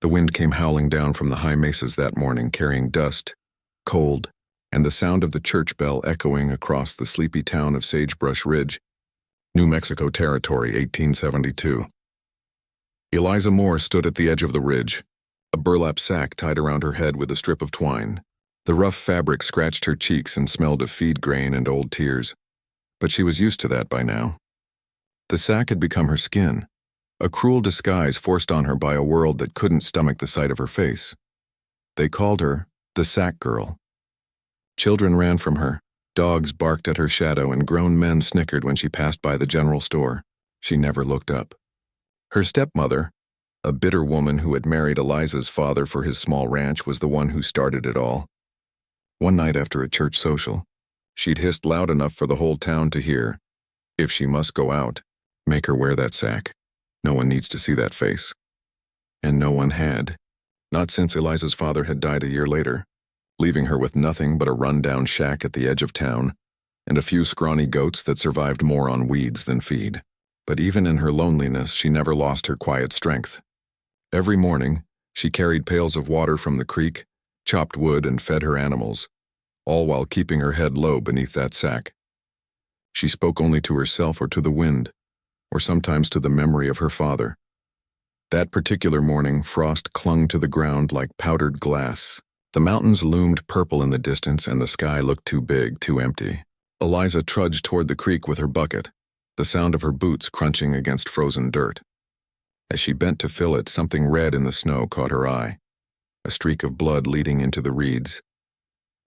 The wind came howling down from the high mesas that morning, carrying dust, cold, and the sound of the church bell echoing across the sleepy town of Sagebrush Ridge, New Mexico Territory, 1872. Eliza Moore stood at the edge of the ridge, a burlap sack tied around her head with a strip of twine. The rough fabric scratched her cheeks and smelled of feed grain and old tears, but she was used to that by now. The sack had become her skin, a cruel disguise forced on her by a world that couldn't stomach the sight of her face. They called her the Sack Girl. Children ran from her, dogs barked at her shadow, and grown men snickered when she passed by the general store. She never looked up. Her stepmother, a bitter woman who had married Eliza's father for his small ranch, was the one who started it all. One night after a church social, she'd hissed loud enough for the whole town to hear, "If she must go out, make her wear that sack. No one needs to see that face." And no one had, not since Eliza's father had died a year later, leaving her with nothing but a run-down shack at the edge of town and a few scrawny goats that survived more on weeds than feed. But even in her loneliness, she never lost her quiet strength. Every morning, she carried pails of water from the creek, chopped wood, and fed her animals, all while keeping her head low beneath that sack. She spoke only to herself or to the wind, or sometimes to the memory of her father. That particular morning, frost clung to the ground like powdered glass. The mountains loomed purple in the distance, and the sky looked too big, too empty. Eliza trudged toward the creek with her bucket, the sound of her boots crunching against frozen dirt. As she bent to fill it, something red in the snow caught her eye, a streak of blood leading into the reeds.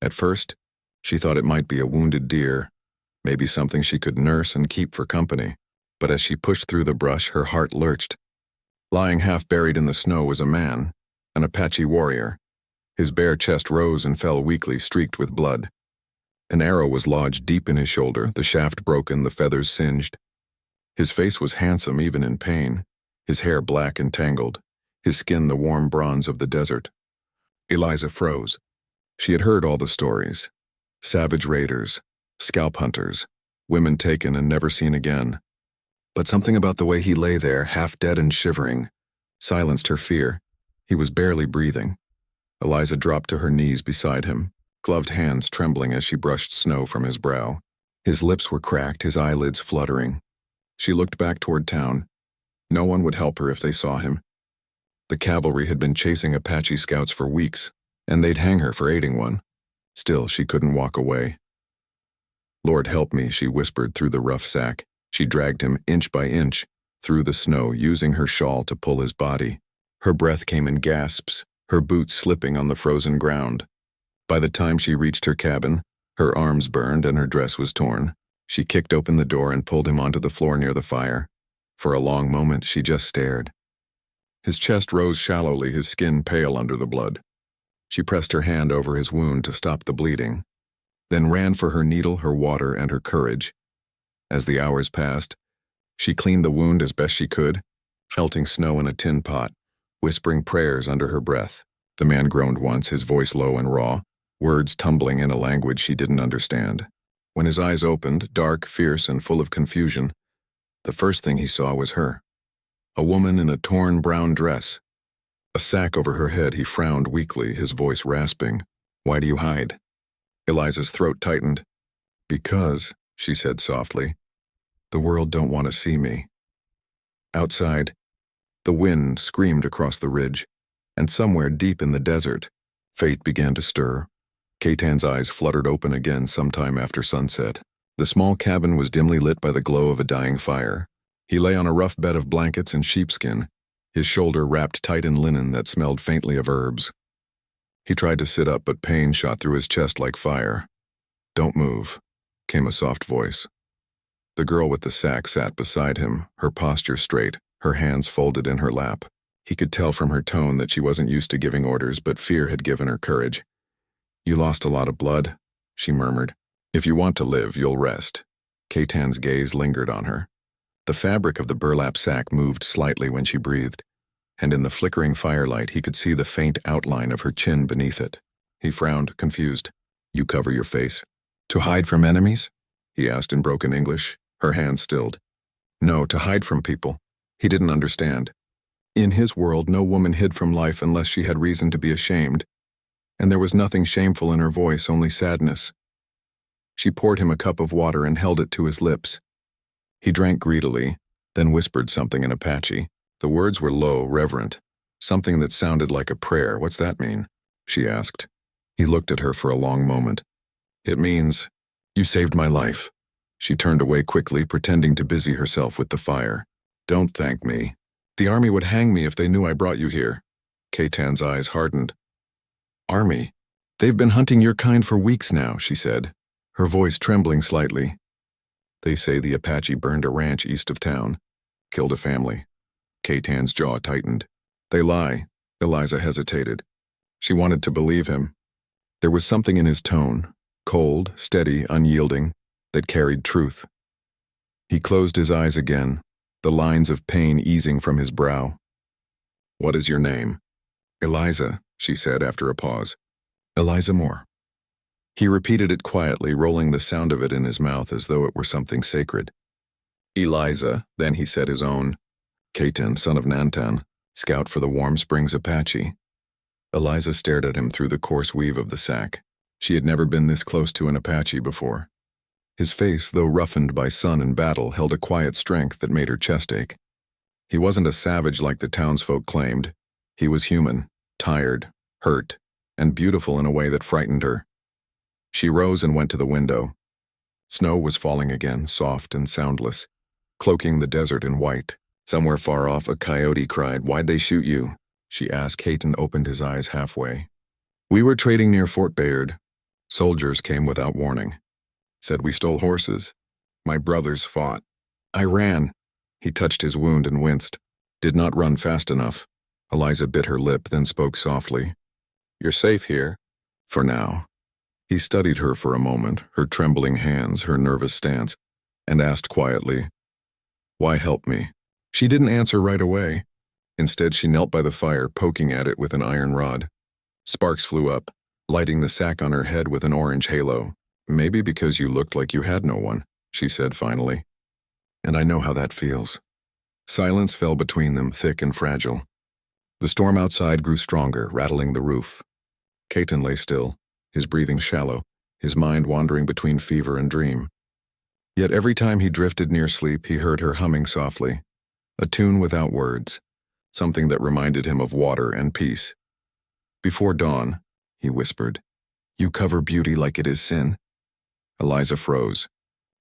At first, she thought it might be a wounded deer, maybe something she could nurse and keep for company. But as she pushed through the brush, her heart lurched. Lying half buried in the snow was a man, an Apache warrior. His bare chest rose and fell weakly, streaked with blood. An arrow was lodged deep in his shoulder, the shaft broken, the feathers singed. His face was handsome even in pain, his hair black and tangled, his skin the warm bronze of the desert. Eliza froze. She had heard all the stories. Savage raiders, scalp hunters, women taken and never seen again. But something about the way he lay there, half dead and shivering, silenced her fear. He was barely breathing. Eliza dropped to her knees beside him, gloved hands trembling as she brushed snow from his brow. His lips were cracked, his eyelids fluttering. She looked back toward town. No one would help her if they saw him. The cavalry had been chasing Apache scouts for weeks, and they'd hang her for aiding one. Still, she couldn't walk away. "Lord help me," she whispered through the rough sack. She dragged him inch by inch through the snow, using her shawl to pull his body. Her breath came in gasps, her boots slipping on the frozen ground. By the time she reached her cabin, her arms burned and her dress was torn. She kicked open the door and pulled him onto the floor near the fire. For a long moment, she just stared. His chest rose shallowly, his skin pale under the blood. She pressed her hand over his wound to stop the bleeding, then ran for her needle, her water, and her courage. As the hours passed, she cleaned the wound as best she could, melting snow in a tin pot, whispering prayers under her breath. The man groaned once, his voice low and raw, words tumbling in a language she didn't understand. When his eyes opened, dark, fierce, and full of confusion, the first thing he saw was her. A woman in a torn brown dress. A sack over her head, he frowned weakly, his voice rasping. "Why do you hide?" Eliza's throat tightened. "Because," she said softly, "the world don't want to see me." Outside, the wind screamed across the ridge, and somewhere deep in the desert, fate began to stir. Catan's eyes fluttered open again sometime after sunset. The small cabin was dimly lit by the glow of a dying fire. He lay on a rough bed of blankets and sheepskin, his shoulder wrapped tight in linen that smelled faintly of herbs. He tried to sit up, but pain shot through his chest like fire. "Don't move," came a soft voice. The girl with the sack sat beside him, her posture straight, her hands folded in her lap. He could tell from her tone that she wasn't used to giving orders, but fear had given her courage. "You lost a lot of blood," she murmured. "If you want to live, you'll rest." Catan's gaze lingered on her. The fabric of the burlap sack moved slightly when she breathed, and in the flickering firelight he could see the faint outline of her chin beneath it. He frowned, confused. "You cover your face." "To hide from enemies?" he asked in broken English, her hands stilled. "No, to hide from people." He didn't understand. In his world, no woman hid from life unless she had reason to be ashamed, and there was nothing shameful in her voice, only sadness. She poured him a cup of water and held it to his lips. He drank greedily, then whispered something in Apache. The words were low, reverent, something that sounded like a prayer. "What's that mean?" she asked. He looked at her for a long moment. "It means, you saved my life." She turned away quickly, pretending to busy herself with the fire. "Don't thank me. The army would hang me if they knew I brought you here." Ketan's eyes hardened. "Army? They've been hunting your kind for weeks now," she said, her voice trembling slightly. "They say the Apache burned a ranch east of town, killed a family." Ketan's jaw tightened. "They lie." Eliza hesitated. She wanted to believe him. There was something in his tone, cold, steady, unyielding, that carried truth. He closed his eyes again, the lines of pain easing from his brow. "What is your name?" "Eliza," she said after a pause. "Eliza Moore." He repeated it quietly, rolling the sound of it in his mouth as though it were something sacred. "Eliza," then he said his own. "Ketan, son of Nantan, scout for the Warm Springs Apache." Eliza stared at him through the coarse weave of the sack. She had never been this close to an Apache before. His face, though roughened by sun and battle, held a quiet strength that made her chest ache. He wasn't a savage like the townsfolk claimed. He was human, tired, hurt, and beautiful in a way that frightened her. She rose and went to the window. Snow was falling again, soft and soundless, cloaking the desert in white. Somewhere far off, a coyote cried. "Why'd they shoot you?" she asked. Ketan opened his eyes halfway. "We were trading near Fort Bayard. Soldiers came without warning. Said we stole horses. My brothers fought. I ran." He touched his wound and winced. "Did not run fast enough." Eliza bit her lip, then spoke softly. "You're safe here. For now." He studied her for a moment, her trembling hands, her nervous stance, and asked quietly, "Why help me?" She didn't answer right away. Instead, she knelt by the fire, poking at it with an iron rod. Sparks flew up, lighting the sack on her head with an orange halo. "Maybe because you looked like you had no one," she said finally. "And I know how that feels." Silence fell between them, thick and fragile. The storm outside grew stronger, rattling the roof. Ketan lay still, his breathing shallow, his mind wandering between fever and dream. Yet every time he drifted near sleep, he heard her humming softly, a tune without words, something that reminded him of water and peace. "Before dawn," he whispered, "you cover beauty like it is sin." Eliza froze.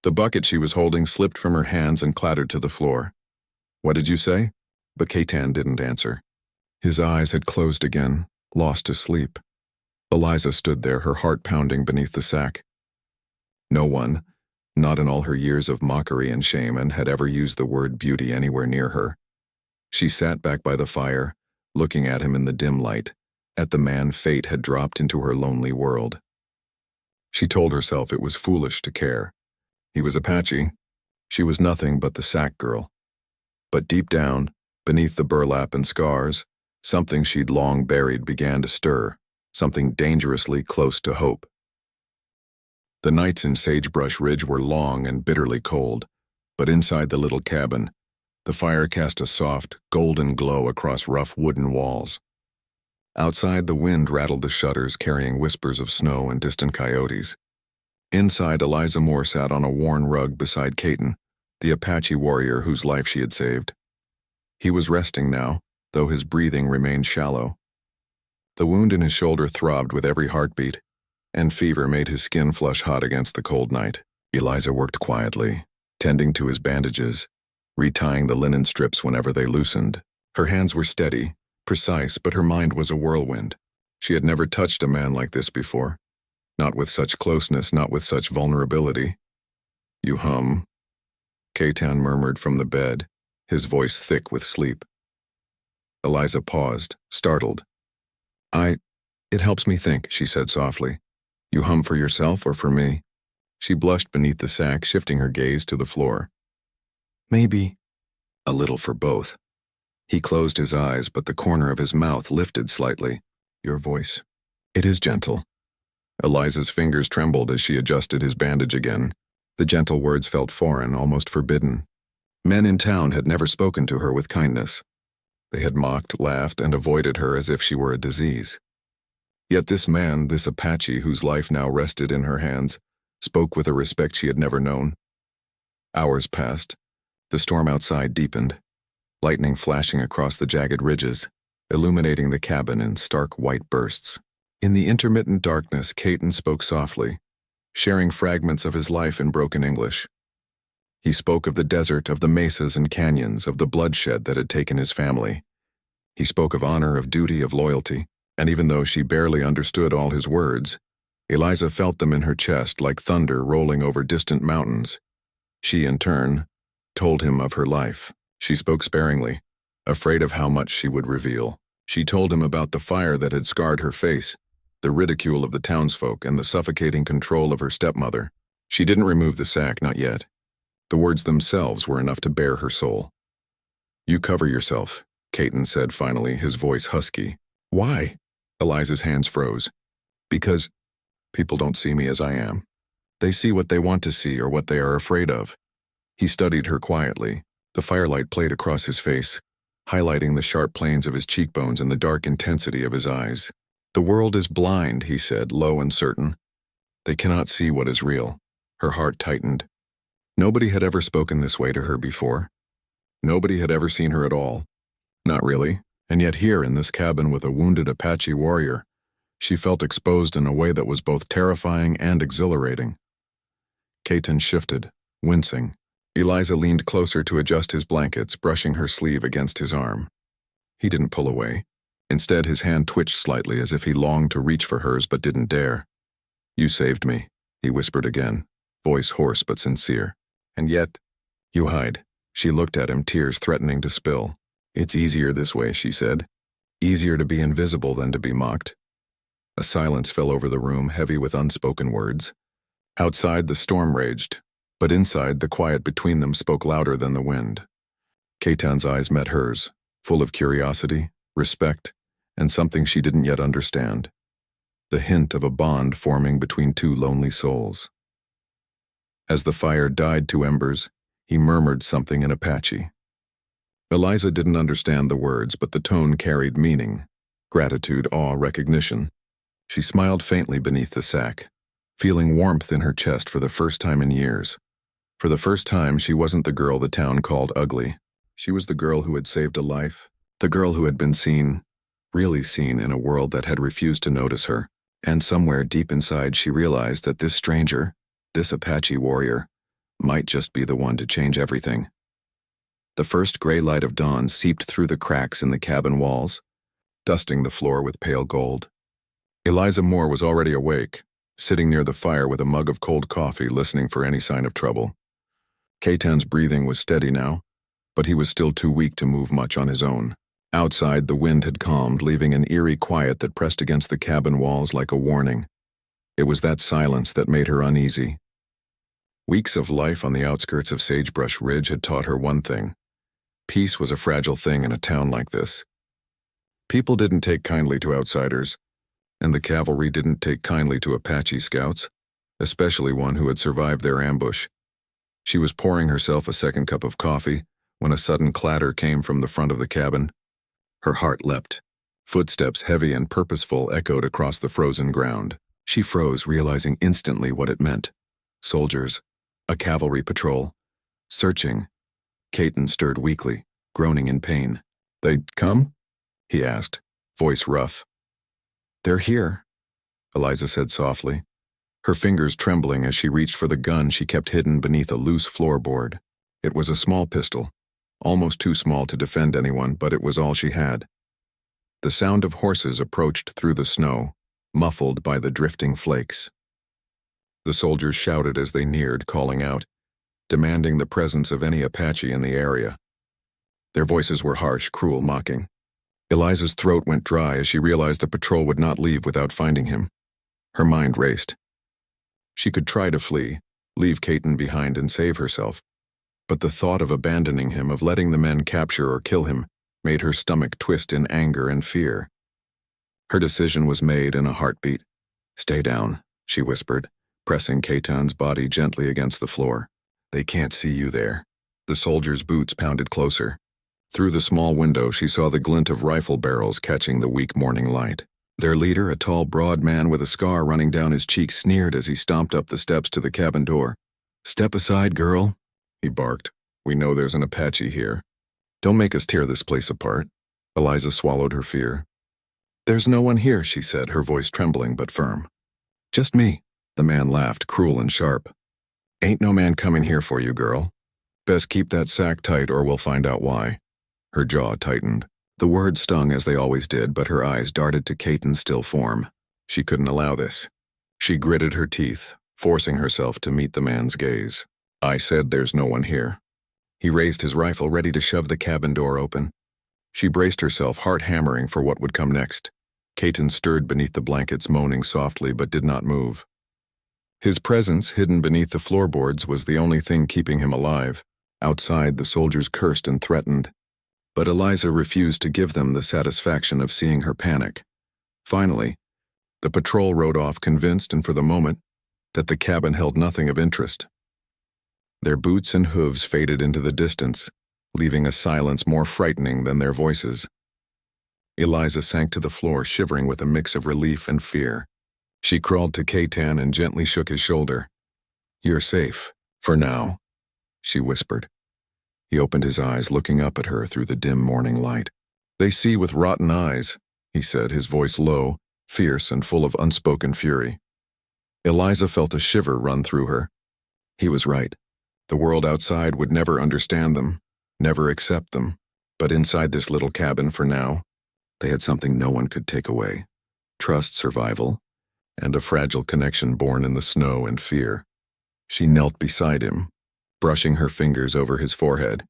The bucket she was holding slipped from her hands and clattered to the floor. "What did you say?" But Ketan didn't answer. His eyes had closed again, lost to sleep. Eliza stood there, her heart pounding beneath the sack. No one, not in all her years of mockery and shame, had ever used the word beauty anywhere near her. She sat back by the fire, looking at him in the dim light, at the man fate had dropped into her lonely world. She told herself it was foolish to care. He was Apache. She was nothing but the sack girl. But deep down, beneath the burlap and scars, something she'd long buried began to stir, something dangerously close to hope. The nights in Sagebrush Ridge were long and bitterly cold, but inside the little cabin, the fire cast a soft, golden glow across rough wooden walls. Outside, the wind rattled the shutters, carrying whispers of snow and distant coyotes. Inside, Eliza Moore sat on a worn rug beside Ketan, the Apache warrior whose life she had saved. He was resting now, though his breathing remained shallow. The wound in his shoulder throbbed with every heartbeat, and fever made his skin flush hot against the cold night. Eliza worked quietly, tending to his bandages, retying the linen strips whenever they loosened. Her hands were steady, precise, but her mind was a whirlwind. She had never touched a man like this before. Not with such closeness, not with such vulnerability. "You hum," Ketan murmured from the bed, his voice thick with sleep. Eliza paused, startled. It helps me think," she said softly. "You hum for yourself or for me?" She blushed beneath the sack, shifting her gaze to the floor. "Maybe a little for both." He closed his eyes, but the corner of his mouth lifted slightly. "Your voice, it is gentle." Eliza's fingers trembled as she adjusted his bandage again. The gentle words felt foreign, almost forbidden. Men in town had never spoken to her with kindness. They had mocked, laughed, and avoided her as if she were a disease. Yet this man, this Apache whose life now rested in her hands, spoke with a respect she had never known. Hours passed. The storm outside deepened, lightning flashing across the jagged ridges, illuminating the cabin in stark white bursts. In the intermittent darkness, Caton spoke softly, sharing fragments of his life in broken English. He spoke of the desert, of the mesas and canyons, of the bloodshed that had taken his family. He spoke of honor, of duty, of loyalty, and even though she barely understood all his words, Eliza felt them in her chest like thunder rolling over distant mountains. She, in turn, told him of her life. She spoke sparingly, afraid of how much she would reveal. She told him about the fire that had scarred her face, the ridicule of the townsfolk, and the suffocating control of her stepmother. She didn't remove the sack, not yet. The words themselves were enough to bare her soul. "You cover yourself," Caton said finally, his voice husky. "Why?" Eliza's hands froze. "Because people don't see me as I am. They see what they want to see or what they are afraid of." He studied her quietly. The firelight played across his face, highlighting the sharp planes of his cheekbones and the dark intensity of his eyes. "The world is blind," he said, low and certain. "They cannot see what is real." Her heart tightened. Nobody had ever spoken this way to her before. Nobody had ever seen her at all. Not really, and yet here in this cabin with a wounded Apache warrior, she felt exposed in a way that was both terrifying and exhilarating. Caton shifted, wincing. Eliza leaned closer to adjust his blankets, brushing her sleeve against his arm. He didn't pull away. Instead, his hand twitched slightly as if he longed to reach for hers but didn't dare. "You saved me," he whispered again, voice hoarse but sincere. "And yet, you hide." She looked at him, tears threatening to spill. "It's easier this way," she said. "Easier to be invisible than to be mocked." A silence fell over the room, heavy with unspoken words. Outside, the storm raged, but inside, the quiet between them spoke louder than the wind. Caton's eyes met hers, full of curiosity, respect, and something she didn't yet understand. The hint of a bond forming between two lonely souls. As the fire died to embers, he murmured something in Apache. Eliza didn't understand the words, but the tone carried meaning, gratitude, awe, recognition. She smiled faintly beneath the sack, feeling warmth in her chest for the first time in years. For the first time, she wasn't the girl the town called ugly. She was the girl who had saved a life, the girl who had been seen, really seen in a world that had refused to notice her. And somewhere deep inside, she realized that this stranger, this Apache warrior, might just be the one to change everything. The first gray light of dawn seeped through the cracks in the cabin walls, dusting the floor with pale gold. Eliza Moore was already awake, sitting near the fire with a mug of cold coffee, listening for any sign of trouble. Caton's breathing was steady now, but he was still too weak to move much on his own. Outside, the wind had calmed, leaving an eerie quiet that pressed against the cabin walls like a warning. It was that silence that made her uneasy. Weeks of life on the outskirts of Sagebrush Ridge had taught her one thing. Peace was a fragile thing in a town like this. People didn't take kindly to outsiders, and the cavalry didn't take kindly to Apache scouts, especially one who had survived their ambush. She was pouring herself a second cup of coffee when a sudden clatter came from the front of the cabin. Her heart leapt. Footsteps, heavy and purposeful, echoed across the frozen ground. She froze, realizing instantly what it meant. Soldiers. A cavalry patrol. Searching. Caton stirred weakly, groaning in pain. "They'd come?" he asked, voice rough. "They're here," Eliza said softly, her fingers trembling as she reached for the gun she kept hidden beneath a loose floorboard. It was a small pistol, almost too small to defend anyone, but it was all she had. The sound of horses approached through the snow, muffled by the drifting flakes. The soldiers shouted as they neared, calling out, demanding the presence of any Apache in the area. Their voices were harsh, cruel, mocking. Eliza's throat went dry as she realized the patrol would not leave without finding him. Her mind raced. She could try to flee, leave Caton behind and save herself, but the thought of abandoning him, of letting the men capture or kill him, made her stomach twist in anger and fear. Her decision was made in a heartbeat. "Stay down," she whispered, pressing Caton's body gently against the floor. "They can't see you there." The soldier's boots pounded closer. Through the small window, she saw the glint of rifle barrels catching the weak morning light. Their leader, a tall, broad man with a scar running down his cheek, sneered as he stomped up the steps to the cabin door. "Step aside, girl," he barked. "We know there's an Apache here. Don't make us tear this place apart." Eliza swallowed her fear. "There's no one here," she said, her voice trembling but firm. "Just me." The man laughed, cruel and sharp. "Ain't no man coming here for you, girl. Best keep that sack tight or we'll find out why." Her jaw tightened. The words stung as they always did, but her eyes darted to Caton's still form. She couldn't allow this. She gritted her teeth, forcing herself to meet the man's gaze. "I said there's no one here." He raised his rifle, ready to shove the cabin door open. She braced herself, heart hammering for what would come next. Caton stirred beneath the blankets, moaning softly, but did not move. His presence, hidden beneath the floorboards, was the only thing keeping him alive. Outside, the soldiers cursed and threatened. But Eliza refused to give them the satisfaction of seeing her panic. Finally, the patrol rode off, convinced, and for the moment, that the cabin held nothing of interest. Their boots and hooves faded into the distance, leaving a silence more frightening than their voices. Eliza sank to the floor, shivering with a mix of relief and fear. She crawled to Caton and gently shook his shoulder. "You're safe, for now," she whispered. He opened his eyes, looking up at her through the dim morning light. "They see with rotten eyes," he said, his voice low, fierce, and full of unspoken fury. Eliza felt a shiver run through her. He was right. The world outside would never understand them, never accept them, but inside this little cabin, for now, they had something no one could take away: trust, survival, and a fragile connection born in the snow and fear. She knelt beside him, brushing her fingers over his forehead,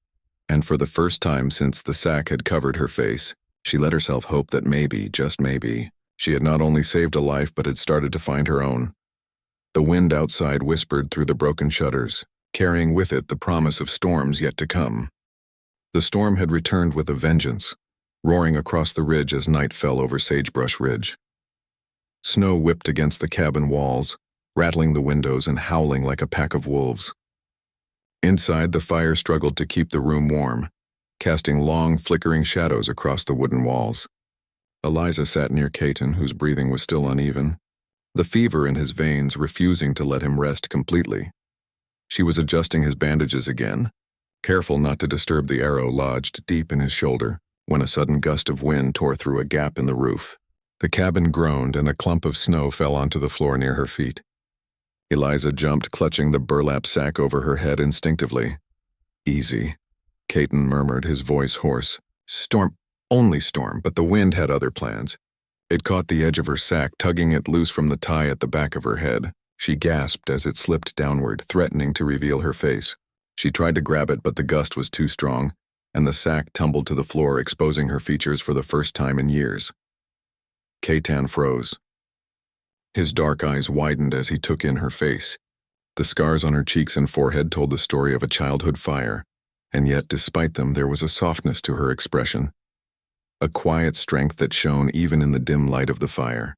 and for the first time since the sack had covered her face, she let herself hope that maybe, just maybe, she had not only saved a life but had started to find her own. The wind outside whispered through the broken shutters, carrying with it the promise of storms yet to come. The storm had returned with a vengeance, roaring across the ridge as night fell over Sagebrush Ridge. Snow whipped against the cabin walls, rattling the windows and howling like a pack of wolves. Inside, the fire struggled to keep the room warm, casting long, flickering shadows across the wooden walls. Eliza sat near Caton, whose breathing was still uneven, the fever in his veins refusing to let him rest completely. She was adjusting his bandages again, careful not to disturb the arrow lodged deep in his shoulder, when a sudden gust of wind tore through a gap in the roof. The cabin groaned and a clump of snow fell onto the floor near her feet. Eliza jumped, clutching the burlap sack over her head instinctively. "Easy," Caton murmured, his voice hoarse. "Storm, only storm," but the wind had other plans. It caught the edge of her sack, tugging it loose from the tie at the back of her head. She gasped as it slipped downward, threatening to reveal her face. She tried to grab it, but the gust was too strong, and the sack tumbled to the floor, exposing her features for the first time in years. Caton froze. His dark eyes widened as he took in her face. The scars on her cheeks and forehead told the story of a childhood fire, and yet, despite them, there was a softness to her expression, a quiet strength that shone even in the dim light of the fire.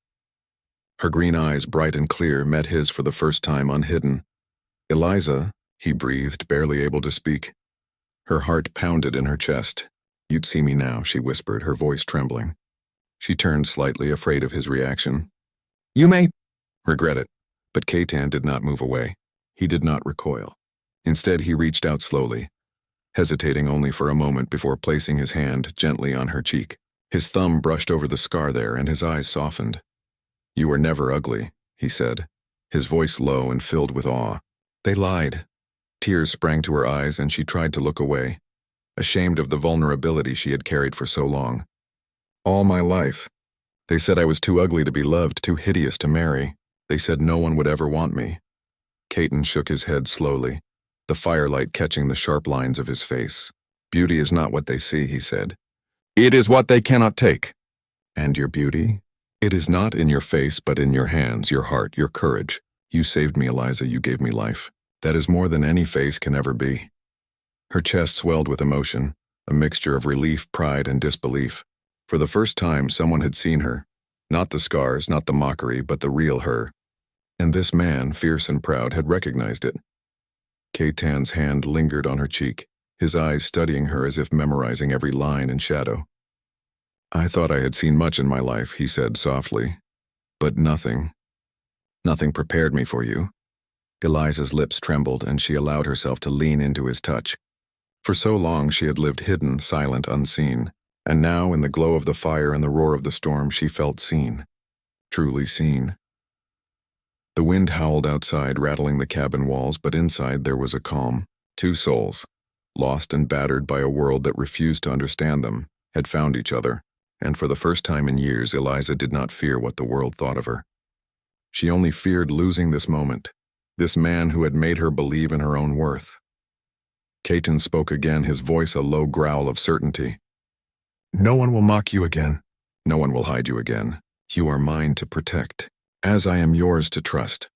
Her green eyes, bright and clear, met his for the first time unhidden. "Eliza," he breathed, barely able to speak. Her heart pounded in her chest. "You'd see me now," she whispered, her voice trembling. She turned slightly, afraid of his reaction. "You may regret it." But Caton did not move away. He did not recoil. Instead, he reached out slowly, hesitating only for a moment before placing his hand gently on her cheek. His thumb brushed over the scar there, and his eyes softened. "You were never ugly," he said, his voice low and filled with awe. They lied. Tears sprang to her eyes, and she tried to look away, ashamed of the vulnerability she had carried for so long. "All my life. They said I was too ugly to be loved, too hideous to marry. They said no one would ever want me." Caton shook his head slowly, the firelight catching the sharp lines of his face. "Beauty is not what they see," he said. "It is what they cannot take." "And your beauty? It is not in your face, but in your hands, your heart, your courage. You saved me, Eliza, you gave me life. That is more than any face can ever be." Her chest swelled with emotion, a mixture of relief, pride, and disbelief. For the first time, someone had seen her. Not the scars, not the mockery, but the real her. And this man, fierce and proud, had recognized it. Caton's hand lingered on her cheek, his eyes studying her as if memorizing every line and shadow. "I thought I had seen much in my life," he said softly. "But nothing prepared me for you." Eliza's lips trembled, and she allowed herself to lean into his touch. For so long she had lived hidden, silent, unseen, and now in the glow of the fire and the roar of the storm she felt seen, truly seen. The wind howled outside, rattling the cabin walls, but inside there was a calm. Two souls, lost and battered by a world that refused to understand them, had found each other, and for the first time in years Eliza did not fear what the world thought of her. She only feared losing this moment, this man who had made her believe in her own worth. Caton spoke again, his voice a low growl of certainty. "No one will mock you again. No one will hide you again. You are mine to protect, as I am yours to trust."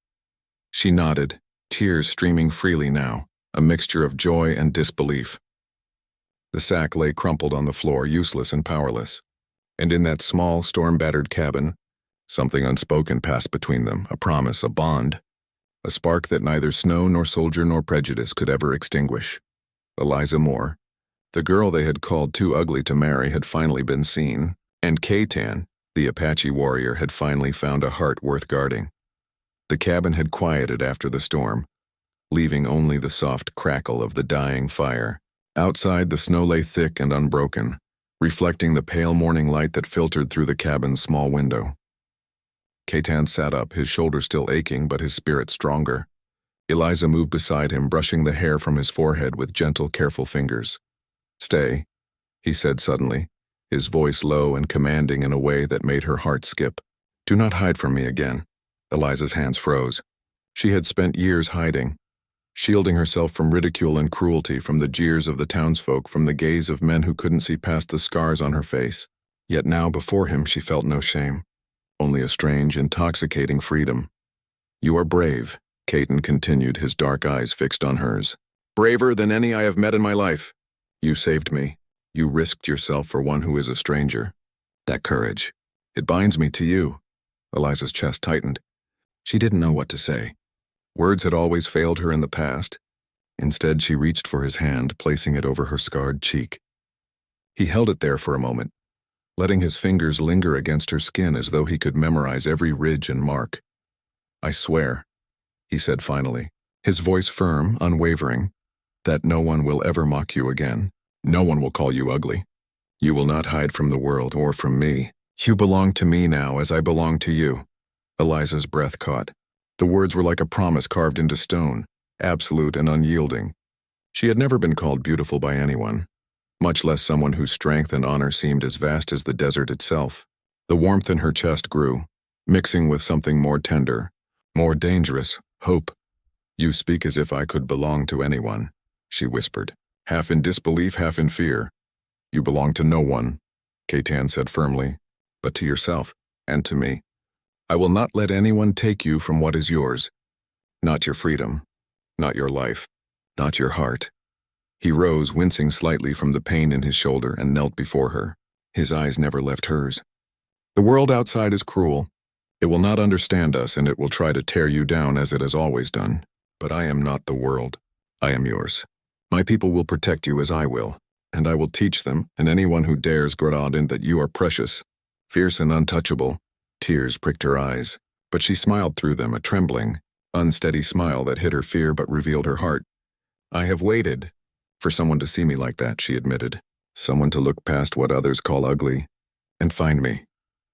She nodded, tears streaming freely now, a mixture of joy and disbelief. The sack lay crumpled on the floor, useless and powerless, and in that small, storm-battered cabin, something unspoken passed between them, a promise, a bond, a spark that neither snow nor soldier nor prejudice could ever extinguish. Eliza Moore, the girl they had called too ugly to marry, had finally been seen, and Caton, the Apache warrior, had finally found a heart worth guarding. The cabin had quieted after the storm, leaving only the soft crackle of the dying fire. Outside, the snow lay thick and unbroken, reflecting the pale morning light that filtered through the cabin's small window. Caton sat up, his shoulder still aching but his spirit stronger. Eliza moved beside him, brushing the hair from his forehead with gentle, careful fingers. "Stay," he said suddenly, his voice low and commanding in a way that made her heart skip. "Do not hide from me again." Eliza's hands froze. She had spent years hiding, shielding herself from ridicule and cruelty, from the jeers of the townsfolk, from the gaze of men who couldn't see past the scars on her face. Yet now before him she felt no shame, only a strange, intoxicating freedom. "You are brave," Caton continued, his dark eyes fixed on hers. "Braver than any I have met in my life. You saved me. You risked yourself for one who is a stranger. That courage, it binds me to you." Eliza's chest tightened. She didn't know what to say. Words had always failed her in the past. Instead, she reached for his hand, placing it over her scarred cheek. He held it there for a moment, letting his fingers linger against her skin as though he could memorize every ridge and mark. "I swear," he said finally, his voice firm, unwavering, "that no one will ever mock you again. No one will call you ugly. You will not hide from the world or from me. You belong to me now as I belong to you." Eliza's breath caught. The words were like a promise carved into stone, absolute and unyielding. She had never been called beautiful by anyone, much less someone whose strength and honor seemed as vast as the desert itself. The warmth in her chest grew, mixing with something more tender, more dangerous, hope. "You speak as if I could belong to anyone," she whispered, half in disbelief, half in fear. "You belong to no one," Caton said firmly, "but to yourself and to me. I will not let anyone take you from what is yours. Not your freedom, not your life, not your heart." He rose, wincing slightly from the pain in his shoulder, and knelt before her. His eyes never left hers. "The world outside is cruel. It will not understand us, and it will try to tear you down as it has always done. But I am not the world. I am yours. My people will protect you as I will, and I will teach them, and anyone who dares in that you are precious, fierce and untouchable." Tears pricked her eyes, but she smiled through them, a trembling, unsteady smile that hid her fear but revealed her heart. "I have waited for someone to see me like that," she admitted. "Someone to look past what others call ugly and find me."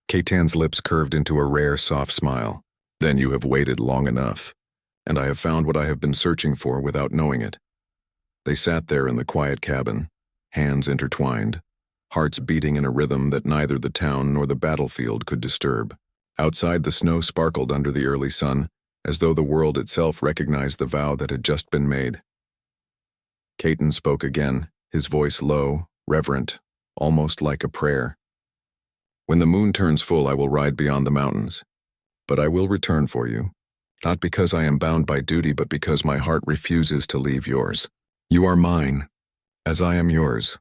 Caton's lips curved into a rare, soft smile. "Then you have waited long enough, and I have found what I have been searching for without knowing it." They sat there in the quiet cabin, hands intertwined, hearts beating in a rhythm that neither the town nor the battlefield could disturb. Outside, the snow sparkled under the early sun, as though the world itself recognized the vow that had just been made. Caton spoke again, his voice low, reverent, almost like a prayer. "When the moon turns full, I will ride beyond the mountains. But I will return for you, not because I am bound by duty, but because my heart refuses to leave yours. You are mine, as I am yours."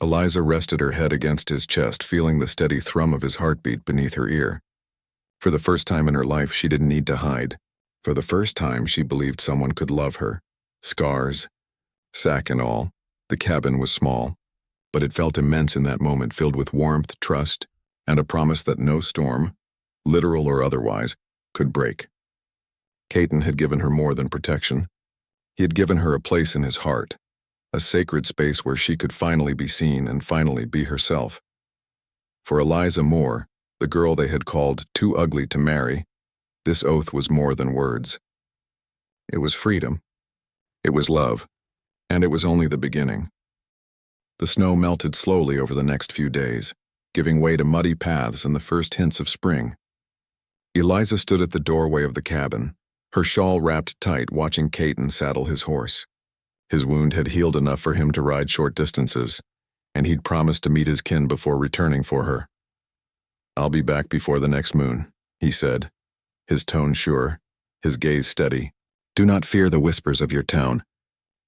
Eliza rested her head against his chest, feeling the steady thrum of his heartbeat beneath her ear. For the first time in her life, she didn't need to hide. For the first time, she believed someone could love her. Scars, sack and all, The cabin was small, but it felt immense in that moment, filled with warmth, trust, and a promise that no storm, literal or otherwise, could break. Caton had given her more than protection. He had given her a place in his heart, a sacred space where she could finally be seen and finally be herself. For Eliza Moore, the girl they had called too ugly to marry, this oath was more than words. It was freedom. It was love. And it was only the beginning. The snow melted slowly over the next few days, giving way to muddy paths and the first hints of spring. Eliza stood at the doorway of the cabin, her shawl wrapped tight, watching Caton saddle his horse. His wound had healed enough for him to ride short distances, and he'd promised to meet his kin before returning for her. "I'll be back before the next moon," he said, his tone sure, his gaze steady. "Do not fear the whispers of your town.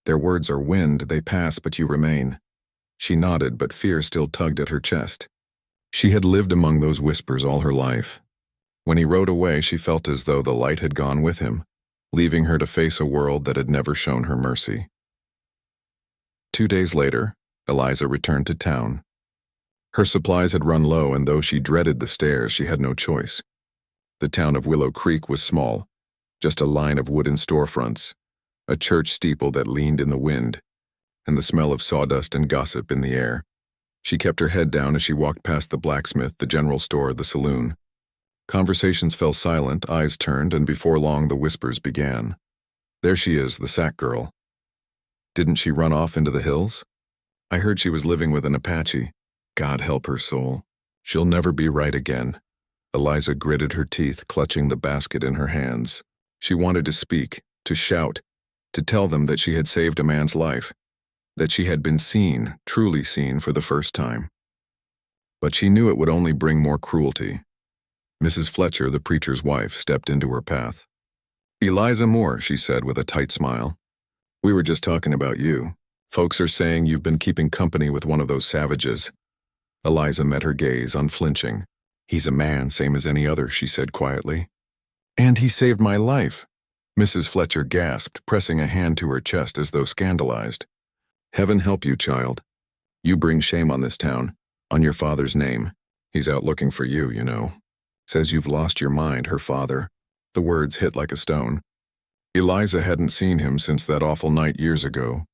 Their words are wind, they pass, but you remain." She nodded, but fear still tugged at her chest. She had lived among those whispers all her life. When he rode away, she felt as though the light had gone with him, leaving her to face a world that had never shown her mercy. 2 days later, Eliza returned to town. Her supplies had run low, and though she dreaded the stairs, she had no choice. The town of Willow Creek was small, just a line of wooden storefronts, a church steeple that leaned in the wind, and the smell of sawdust and gossip in the air. She kept her head down as she walked past the blacksmith, the general store, the saloon. Conversations fell silent, eyes turned, and before long the whispers began. "There she is, the sack girl. Didn't she run off into the hills? I heard she was living with an Apache. God help her soul. She'll never be right again." Eliza gritted her teeth, clutching the basket in her hands. She wanted to speak, to shout, to tell them that she had saved a man's life, that she had been seen, truly seen, for the first time. But she knew it would only bring more cruelty. Mrs. Fletcher, the preacher's wife, stepped into her path. "Eliza Moore," she said with a tight smile. "We were just talking about you. Folks are saying you've been keeping company with one of those savages." Eliza met her gaze, unflinching. "He's a man, same as any other," she said quietly. "And he saved my life." Mrs. Fletcher gasped, pressing a hand to her chest as though scandalized. "Heaven help you, child. You bring shame on this town, on your father's name. He's out looking for you, you know. Says you've lost your mind, her father." The words hit like a stone. Eliza hadn't seen him since that awful night years ago.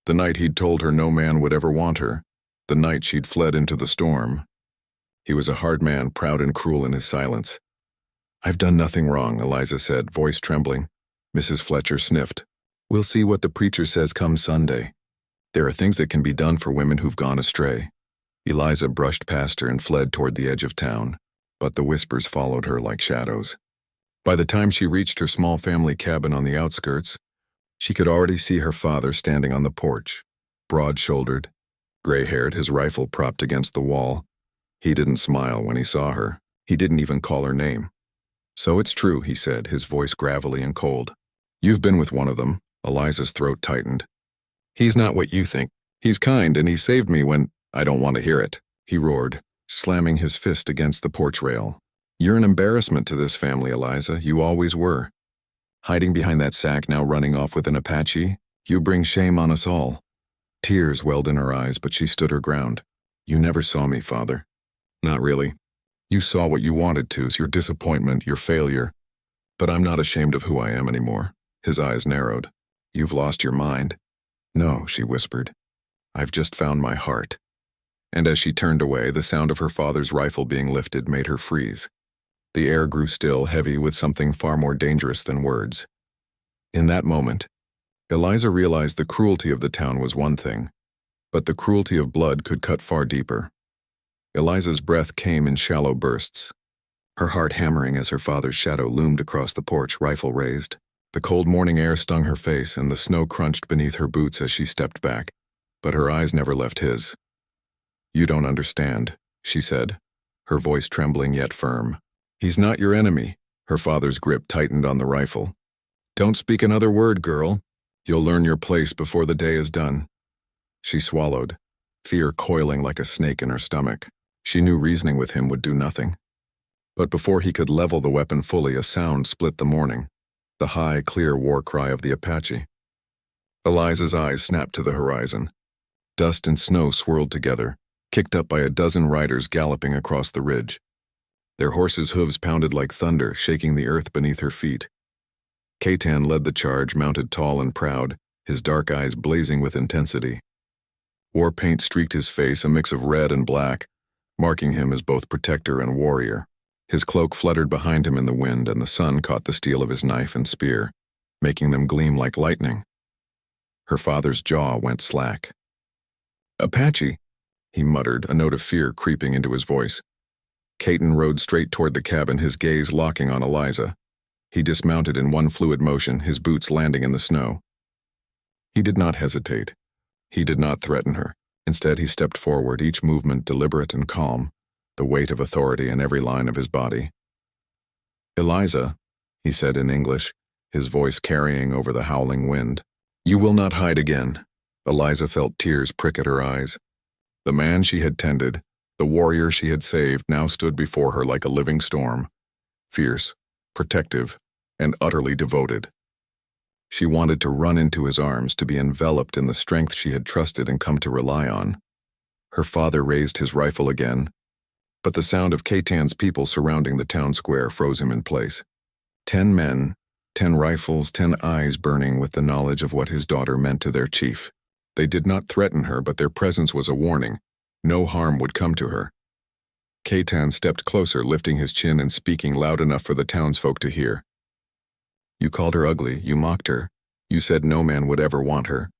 The night he'd told her no man would ever want her. The night she'd fled into the storm. He was a hard man, proud and cruel in his silence. "I've done nothing wrong," Eliza said, voice trembling. Mrs. Fletcher sniffed. "We'll see what the preacher says come Sunday. There are things that can be done for women who've gone astray." Eliza brushed past her and fled toward the edge of town, but the whispers followed her like shadows. By the time she reached her small family cabin on the outskirts, she could already see her father standing on the porch, broad-shouldered, gray-haired, his rifle propped against the wall. He didn't smile when he saw her. He didn't even call her name. "So it's true," he said, his voice gravelly and cold. "You've been with one of them." Eliza's throat tightened. "He's not what you think. He's kind, and he saved me when—" "I don't want to hear it," he roared, slamming his fist against the porch rail. "You're an embarrassment to this family, Eliza. You always were. Hiding behind that sack, now running off with an Apache, you bring shame on us all." Tears welled in her eyes, but she stood her ground. "You never saw me, Father." "Not really. You saw what you wanted to, your disappointment, your failure. But I'm not ashamed of who I am anymore." His eyes narrowed. "You've lost your mind." "No," she whispered. "I've just found my heart." And as she turned away, the sound of her father's rifle being lifted made her freeze. The air grew still, heavy with something far more dangerous than words. In that moment, Eliza realized the cruelty of the town was one thing, but the cruelty of blood could cut far deeper. Eliza's breath came in shallow bursts, her heart hammering as her father's shadow loomed across the porch, rifle raised. The cold morning air stung her face, and the snow crunched beneath her boots as she stepped back, but her eyes never left his. "You don't understand," she said, her voice trembling yet firm. "He's not your enemy." Her father's grip tightened on the rifle. "Don't speak another word, girl. You'll learn your place before the day is done." She swallowed, fear coiling like a snake in her stomach. She knew reasoning with him would do nothing. But before he could level the weapon fully, a sound split the morning, the high, clear war cry of the Apache. Eliza's eyes snapped to the horizon. Dust and snow swirled together, kicked up by a dozen riders galloping across the ridge. Their horses' hooves pounded like thunder, shaking the earth beneath her feet. Katan led the charge, mounted tall and proud, his dark eyes blazing with intensity. War paint streaked his face, a mix of red and black, marking him as both protector and warrior. His cloak fluttered behind him in the wind, and the sun caught the steel of his knife and spear, making them gleam like lightning. Her father's jaw went slack. "Apache," he muttered, a note of fear creeping into his voice. Katan rode straight toward the cabin, his gaze locking on Eliza. He dismounted in one fluid motion, his boots landing in the snow. He did not hesitate. He did not threaten her. Instead, he stepped forward, each movement deliberate and calm, the weight of authority in every line of his body. "Eliza," he said in English, his voice carrying over the howling wind. "You will not hide again." Eliza felt tears prick at her eyes. The man she had tended, the warrior she had saved, now stood before her like a living storm, fierce, protective, and utterly devoted. She wanted to run into his arms, to be enveloped in the strength she had trusted and come to rely on. Her father raised his rifle again, but the sound of Katan's people surrounding the town square froze him in place. 10 men, 10 rifles, 10 eyes burning with the knowledge of what his daughter meant to their chief. They did not threaten her, but their presence was a warning. No harm would come to her. Katan stepped closer, lifting his chin and speaking loud enough for the townsfolk to hear. "You called her ugly, you mocked her, you said no man would ever want her.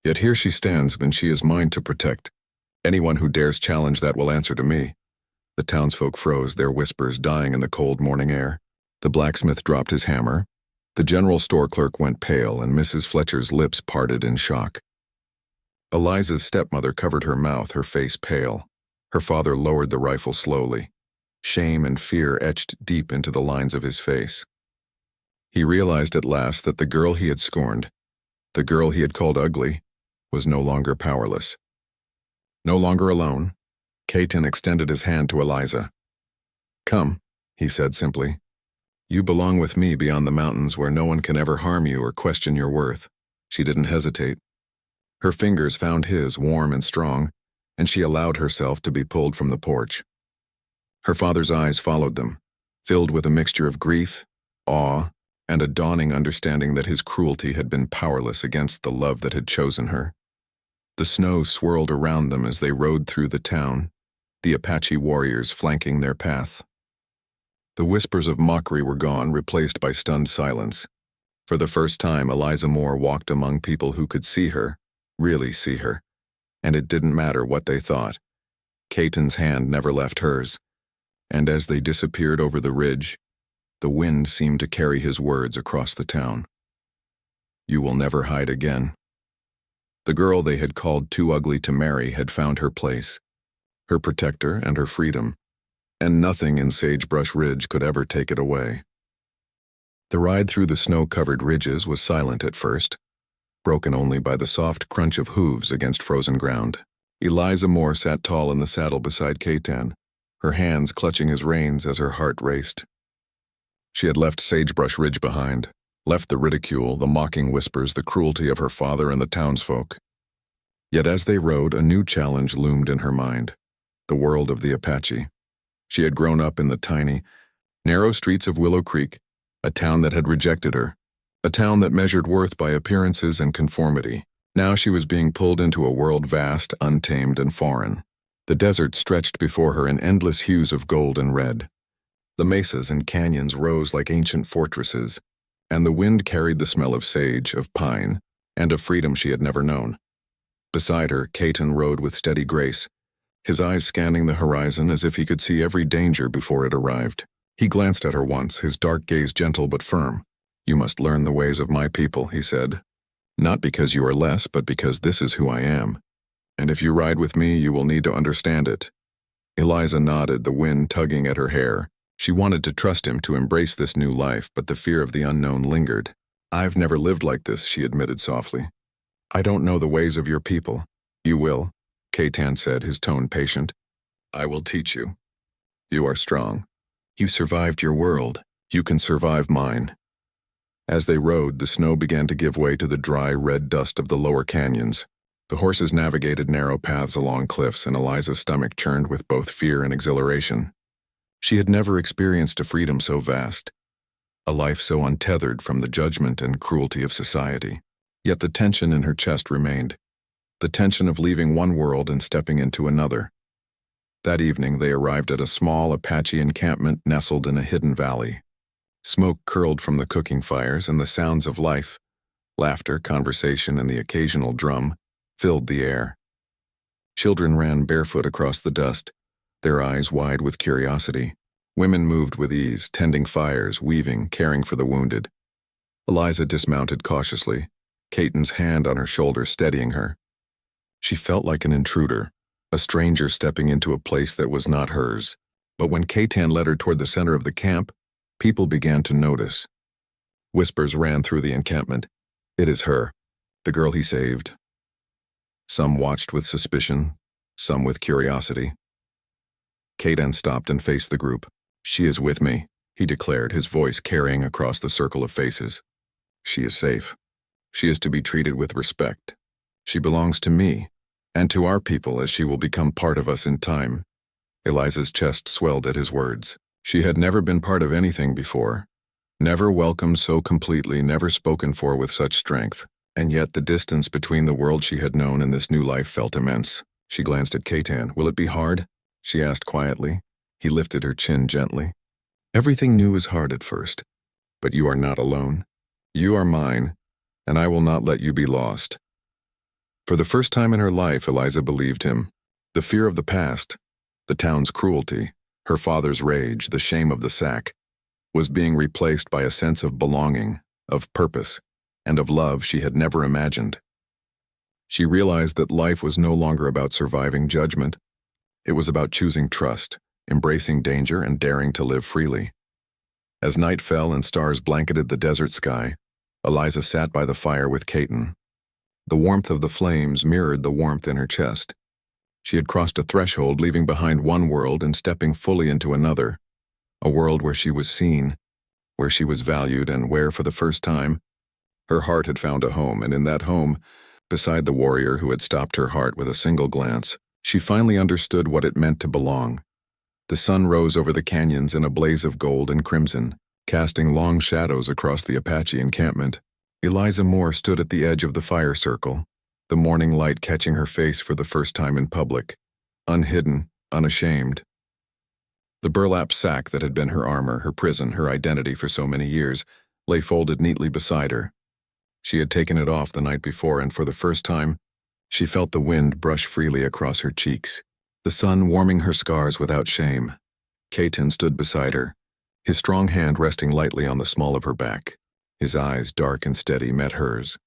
Yet here she stands, and she is mine to protect. Anyone who dares challenge that will answer to me." The townsfolk froze, their whispers dying in the cold morning air. The blacksmith dropped his hammer. The general store clerk went pale, and Mrs. Fletcher's lips parted in shock. Eliza's stepmother covered her mouth, her face pale. Her father lowered the rifle slowly. Shame and fear etched deep into the lines of his face. He realized at last that the girl he had scorned, the girl he had called ugly, was no longer powerless. No longer alone, Katan extended his hand to Eliza. "Come," he said simply. "You belong with me beyond the mountains where no one can ever harm you or question your worth." She didn't hesitate. Her fingers found his, warm and strong, and she allowed herself to be pulled from the porch. Her father's eyes followed them, filled with a mixture of grief, awe, and a dawning understanding that his cruelty had been powerless against the love that had chosen her. The snow swirled around them as they rode through the town, the Apache warriors flanking their path. The whispers of mockery were gone, replaced by stunned silence. For the first time, Eliza Moore walked among people who could see her, really see her, and it didn't matter what they thought. Katan's hand never left hers, and as they disappeared over the ridge, the wind seemed to carry his words across the town. "You will never hide again." The girl they had called too ugly to marry had found her place, her protector and her freedom, and nothing in Sagebrush Ridge could ever take it away. The ride through the snow-covered ridges was silent at first, broken only by the soft crunch of hooves against frozen ground. Eliza Moore sat tall in the saddle beside Katan, her hands clutching his reins as her heart raced. She had left Sagebrush Ridge behind, left the ridicule, the mocking whispers, the cruelty of her father and the townsfolk. Yet as they rode, a new challenge loomed in her mind, the world of the Apache. She had grown up in the tiny, narrow streets of Willow Creek, a town that had rejected her, a town that measured worth by appearances and conformity. Now she was being pulled into a world vast, untamed, and foreign. The desert stretched before her in endless hues of gold and red. The mesas and canyons rose like ancient fortresses, and the wind carried the smell of sage, of pine, and of freedom she had never known. Beside her, Katan rode with steady grace, his eyes scanning the horizon as if he could see every danger before it arrived. He glanced at her once, his dark gaze gentle but firm. "You must learn the ways of my people," he said. "Not because you are less, but because this is who I am. And if you ride with me, you will need to understand it." Eliza nodded, the wind tugging at her hair. She wanted to trust him, to embrace this new life, but the fear of the unknown lingered. "I've never lived like this," she admitted softly. "I don't know the ways of your people." "You will," Katan said, his tone patient. "I will teach you. You are strong. You survived your world. You can survive mine." As they rode, the snow began to give way to the dry, red dust of the lower canyons. The horses navigated narrow paths along cliffs, and Eliza's stomach churned with both fear and exhilaration. She had never experienced a freedom so vast, a life so untethered from the judgment and cruelty of society. Yet the tension in her chest remained, the tension of leaving one world and stepping into another. That evening they arrived at a small Apache encampment nestled in a hidden valley. Smoke curled from the cooking fires, and the sounds of life, laughter, conversation, and the occasional drum filled the air. Children ran barefoot across the dust, their eyes wide with curiosity. Women moved with ease, tending fires, weaving, caring for the wounded. Eliza dismounted cautiously, Caton's hand on her shoulder steadying her. She felt like an intruder, a stranger stepping into a place that was not hers. But when Caton led her toward the center of the camp, people began to notice. Whispers ran through the encampment. "It is her, the girl he saved." Some watched with suspicion, some with curiosity. Caton stopped and faced the group. "She is with me," he declared, his voice carrying across the circle of faces. "She is safe. She is to be treated with respect. She belongs to me, and to our people, as she will become part of us in time." Eliza's chest swelled at his words. She had never been part of anything before, never welcomed so completely, never spoken for with such strength, and yet the distance between the world she had known and this new life felt immense. She glanced at Caton. "Will it be hard?" she asked quietly. He lifted her chin gently. "Everything new is hard at first, but you are not alone. You are mine, and I will not let you be lost." For the first time in her life, Eliza believed him. The fear of the past, the town's cruelty, her father's rage, the shame of the sack, was being replaced by a sense of belonging, of purpose, and of love she had never imagined. She realized that life was no longer about surviving judgment. It was about choosing trust, embracing danger, and daring to live freely. As night fell and stars blanketed the desert sky, Eliza sat by the fire with Caton. The warmth of the flames mirrored the warmth in her chest. She had crossed a threshold, leaving behind one world and stepping fully into another, a world where she was seen, where she was valued, and where, for the first time, her heart had found a home. And in that home, beside the warrior who had stopped her heart with a single glance, she finally understood what it meant to belong. The sun rose over the canyons in a blaze of gold and crimson, casting long shadows across the Apache encampment. Eliza Moore stood at the edge of the fire circle, the morning light catching her face for the first time in public, unhidden, unashamed. The burlap sack that had been her armor, her prison, her identity for so many years, lay folded neatly beside her. She had taken it off the night before, and for the first time, she felt the wind brush freely across her cheeks, the sun warming her scars without shame. Caton stood beside her, his strong hand resting lightly on the small of her back. His eyes, dark and steady, met hers,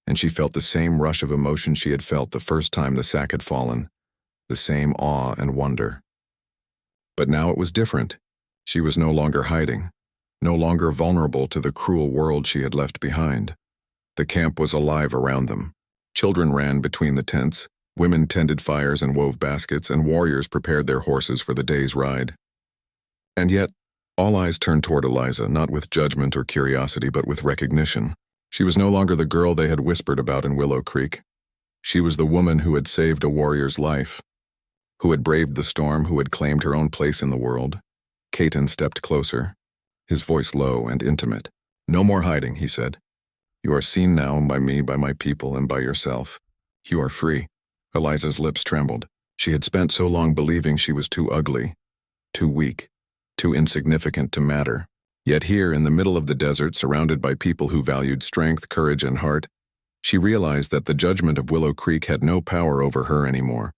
and she felt the same rush of emotion she had felt the first time the sack had fallen, the same awe and wonder. But now it was different. She was no longer hiding, no longer vulnerable to the cruel world she had left behind. The camp was alive around them. Children ran between the tents, women tended fires and wove baskets, and warriors prepared their horses for the day's ride. And yet, all eyes turned toward Eliza, not with judgment or curiosity, but with recognition. She was no longer the girl they had whispered about in Willow Creek. She was the woman who had saved a warrior's life, who had braved the storm, who had claimed her own place in the world. Caton stepped closer, his voice low and intimate. "No more hiding," he said. "You are seen now by me, by my people, and by yourself. You are free." Eliza's lips trembled. She had spent so long believing she was too ugly, too weak, too insignificant to matter. Yet here, in the middle of the desert, surrounded by people who valued strength, courage, and heart, she realized that the judgment of Willow Creek had no power over her anymore.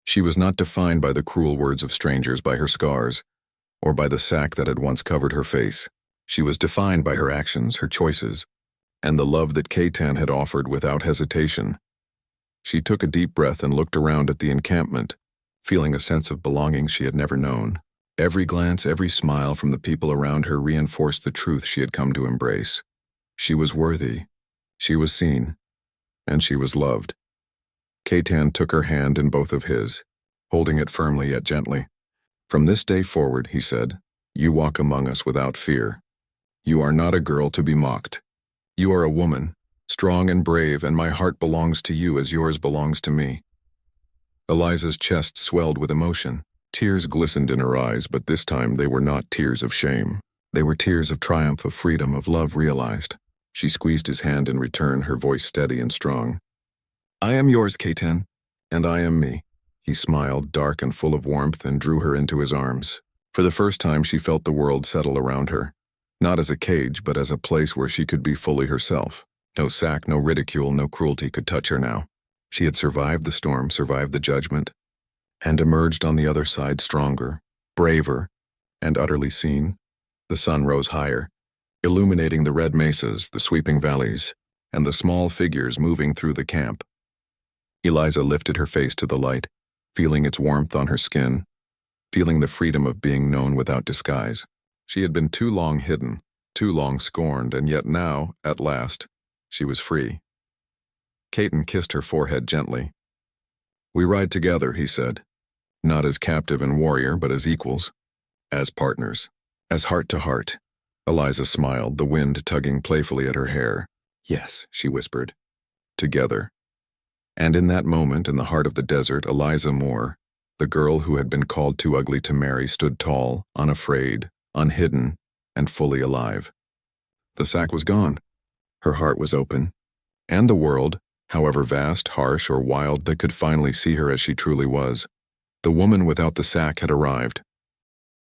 She was not defined by the cruel words of strangers, by her scars, or by the sack that had once covered her face. She was defined by her actions, her choices, and the love that Caton had offered without hesitation. She took a deep breath and looked around at the encampment, feeling a sense of belonging she had never known. Every glance, every smile from the people around her reinforced the truth she had come to embrace. She was worthy, she was seen, and she was loved. Caton took her hand in both of his, holding it firmly yet gently. "From this day forward," he said, "you walk among us without fear. You are not a girl to be mocked. You are a woman, strong and brave, and my heart belongs to you as yours belongs to me." Eliza's chest swelled with emotion. Tears glistened in her eyes, but this time they were not tears of shame. They were tears of triumph, of freedom, of love realized. She squeezed his hand in return, her voice steady and strong. "I am yours, K10, and I am me." He smiled, dark and full of warmth, and drew her into his arms. For the first time she felt the world settle around her, not as a cage, but as a place where she could be fully herself. No sack, no ridicule, no cruelty could touch her now. She had survived the storm, survived the judgment, and emerged on the other side stronger, braver, and utterly seen. The sun rose higher, illuminating the red mesas, the sweeping valleys, and the small figures moving through the camp. Eliza lifted her face to the light, feeling its warmth on her skin, feeling the freedom of being known without disguise. She had been too long hidden, too long scorned, and yet now, at last, she was free. Caton kissed her forehead gently. "We ride together," he said, "not as captive and warrior, but as equals, as partners, as heart to heart." Eliza smiled, the wind tugging playfully at her hair. "Yes," she whispered, "together." And in that moment, in the heart of the desert, Eliza Moore, the girl who had been called too ugly to marry, stood tall, unafraid, unhidden, and fully alive. The sack was gone. Her heart was open. And the world, however vast, harsh, or wild, that could finally see her as she truly was. The woman without the sack had arrived.